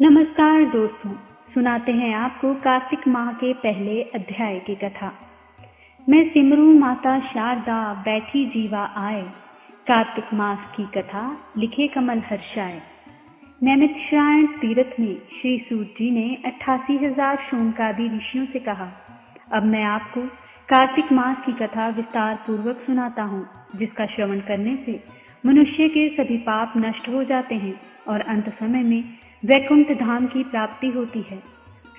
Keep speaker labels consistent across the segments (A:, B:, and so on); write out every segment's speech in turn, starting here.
A: नमस्कार दोस्तों, सुनाते हैं आपको कार्तिक माह के पहले अध्याय की कथा। मैं सिमरू माता शारदा बैठी जीवा आए, कार्तिक मास की कथा लिखे कमल हर्षाए। नैमिषारण्य तीर्थ में श्री सूत जी ने 88,000 शोणकादि ऋषियों से कहा, अब मैं आपको कार्तिक मास की कथा विस्तार पूर्वक सुनाता हूँ, जिसका श्रवण करने से मनुष्य के सभी पाप नष्ट हो जाते हैं और अंत समय में वैकुंठ धाम की प्राप्ति होती है।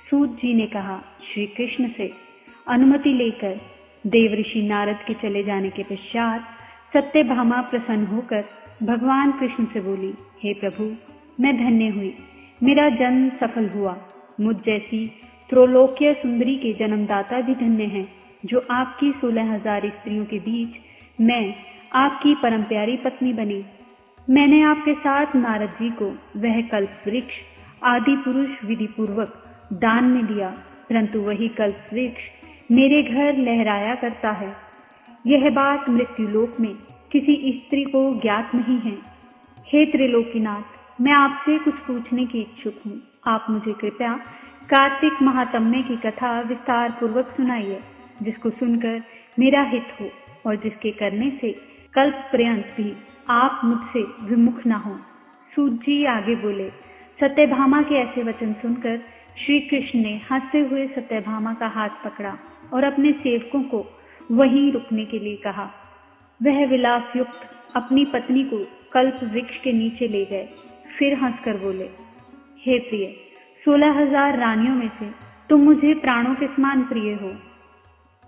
A: सूत जी ने कहा, श्री कृष्ण से अनुमति लेकर देव ऋषि नारद के चले जाने के पश्चात सत्यभामा प्रसन्न होकर भगवान कृष्ण से बोली, हे प्रभु, मैं धन्य हुई, मेरा जन्म सफल हुआ। मुझ जैसी त्रिलोक्य सुंदरी के जन्मदाता भी धन्य हैं, जो आपकी 16,000 स्त्रियों के बीच मैं आपकी परम प्यारी पत्नी बनी। मैंने आपके साथ नारद जी को वह कल्प वृक्ष आदि पुरुष विधि पूर्वक दान में दिया, परंतु वही कल्प वृक्ष मेरे घर लहराया करता है। यह बात मृत्युलोक में किसी स्त्री को ज्ञात नहीं है। हे त्रिलोकीनाथ, मैं आपसे कुछ पूछने की इच्छुक हूँ। आप मुझे कृपया कार्तिक महात्म्य की कथा विस्तार पूर्वक सुनाइए, जिसको सुनकर मेरा हित हो और जिसके करने से कल्प पर्यंत भी आप मुझसे विमुख न हो। सूत जी आगे बोले, सत्यभामा के ऐसे वचन सुनकर श्री कृष्ण ने हंसते हुए सत्यभामा का हाथ पकड़ा और अपने सेवकों को वहीं रुकने के लिए कहा। वह विलास युक्त अपनी पत्नी को कल्प वृक्ष के नीचे ले गए। फिर हंसकर बोले, हे प्रिय, 16,000 रानियों में से तुम मुझे प्राणों के समान प्रिय हो।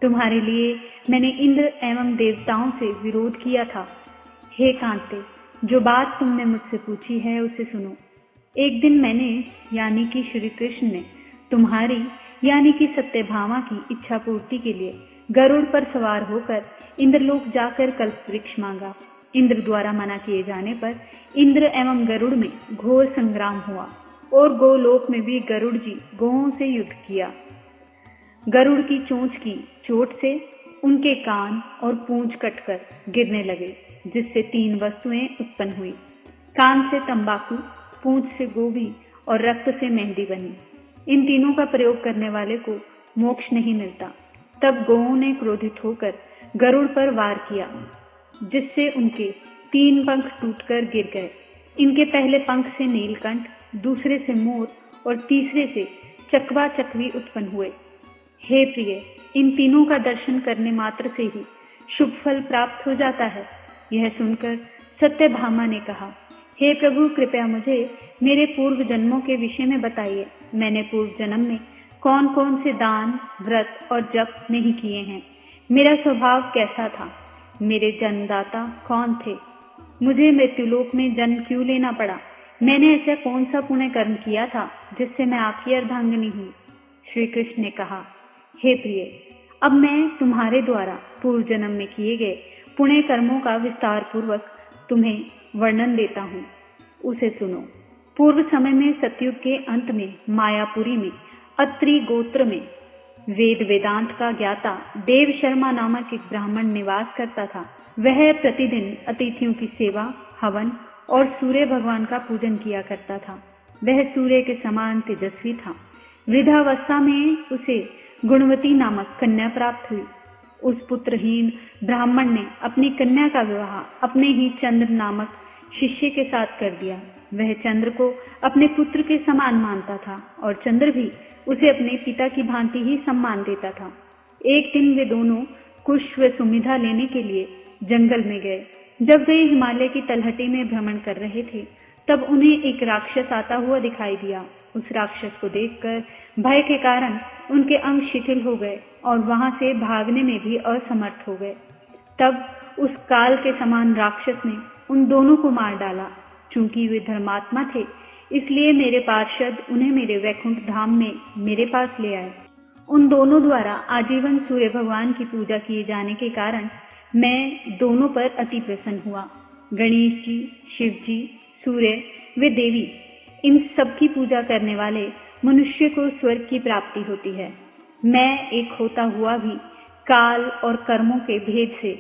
A: तुम्हारे लिए मैंने इंद्र एवं देवताओं से विरोध किया था। हे कांते, जो बात तुमने मुझसे पूछी है उसे सुनो। एक दिन मैंने यानी कि श्री कृष्ण ने तुम्हारी यानी कि सत्यभामा की इच्छा पूर्ति के लिए गरुड़ पर सवार होकर इंद्रलोक जाकर कल्प वृक्ष मांगा। इंद्र द्वारा मना किए जाने पर इंद्र एवं गरुड़ में घोर संग्राम हुआ और गोलोक में भी गरुड़ जी गौओं से युद्ध किया। गरुड़ की चोंच की चोट से उनके कान और पूंछ कटकर गिरने लगे, जिससे 3 वस्तुएं उत्पन्न हुई। कान से तंबाकू, पूंछ से गोभी और रक्त से मेहंदी बनी। इन तीनों का प्रयोग करने वाले को मोक्ष नहीं मिलता। तब गौओं ने क्रोधित होकर गरुड़ पर वार किया, जिससे उनके 3 पंख टूटकर गिर गए। इनके पहले पंख से नीलकंठ, दूसरे से मोर और तीसरे से चकवा चकवी उत्पन्न हुए। हे प्रिय, इन तीनों का दर्शन करने मात्र से ही शुभ फल प्राप्त हो जाता है। यह सुनकर सत्यभामा ने कहा, हे प्रभु, कृपया मुझे मेरे पूर्व जन्मों के विषय में बताइए। मैंने पूर्व जन्म में कौन कौन से दान, व्रत और जप नहीं किए हैं? मेरा स्वभाव कैसा था? मेरे जन्मदाता कौन थे? मुझे मृत्युलोक में जन्म क्यों लेना पड़ा? मैंने ऐसा कौन सा पुण्य कर्म किया था जिससे मैं आपकी अर्धांगिनी हूँ? श्री कृष्ण ने कहा, हे प्रिय, अब मैं तुम्हारे द्वारा पूर्व जन्म में किए गए पुण्य कर्मों का विस्तार पूर्वक तुम्हें वर्णन देता हूँ, उसे सुनो। पूर्व समय में सतयुग के अंत में मायापुरी में अत्रि गोत्र में वेद वेदांत का ज्ञाता देव शर्मा नामक एक ब्राह्मण निवास करता था। वह प्रतिदिन अतिथियों की सेवा, हवन और सूर्य भगवान का पूजन किया करता था। वह सूर्य के समान तेजस्वी था। वृद्धावस्था में उसे गुणवती नामक कन्या प्राप्त हुई। उस पुत्रहीन ब्राह्मण ने अपनी कन्या का विवाह अपने ही चंद्र नामक शिष्य के साथ कर दिया। वह चंद्र को अपने पुत्र के समान मानता था और चंद्र भी उसे अपने पिता की भांति ही सम्मान देता था। एक दिन वे दोनों कुश व सुमिधा लेने के लिए जंगल में गए। जब वे हिमालय की तलहटी में भ्रमण कर रहे थे, तब उन्हें एक राक्षस आता हुआ दिखाई दिया। उस राक्षस को देखकर भय के कारण उनके अंग शिथिल हो गए और वहां से भागने में भी असमर्थ हो गए। तब उस काल के समान राक्षस ने उन दोनों को मार डाला। चूंकि वे धर्मात्मा थे, इसलिए मेरे पार्षद उन्हें मेरे वैकुंठ धाम में मेरे पास ले आए। उन दोनों द्वारा आजीवन सूर्य भगवान की पूजा किए जाने के कारण मैं दोनों पर अति प्रसन्न हुआ। गणेश जी, शिव जी, सूर्य वे देवी, इन सब की पूजा करने वाले मनुष्य को स्वर्ग की प्राप्ति होती है। मैं एक होता हुआ भी काल और कर्मों के भेद से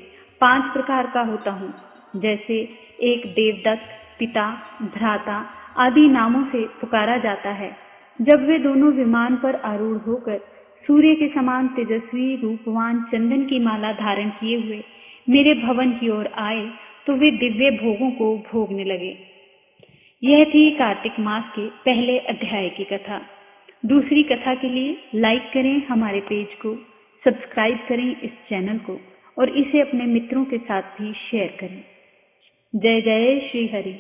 A: 5 प्रकार का होता हूँ, जैसे एक देवदत्त, पिता, भ्राता, आदि नामों से पुकारा जाता है। जब वे दोनों विमान पर आरूढ़ होकर सूर्य के समान तेजस्वी रूपवान चंदन की माला धारण किए हुए मेरे भवन की ओर आए तो वे दिव्य भोगों को भोगने लगे। यह थी कार्तिक मास के पहले अध्याय की कथा। दूसरी कथा के लिए लाइक करें हमारे पेज को, सब्सक्राइब करें इस चैनल को और इसे अपने मित्रों के साथ भी शेयर करें। जय जय श्री हरि।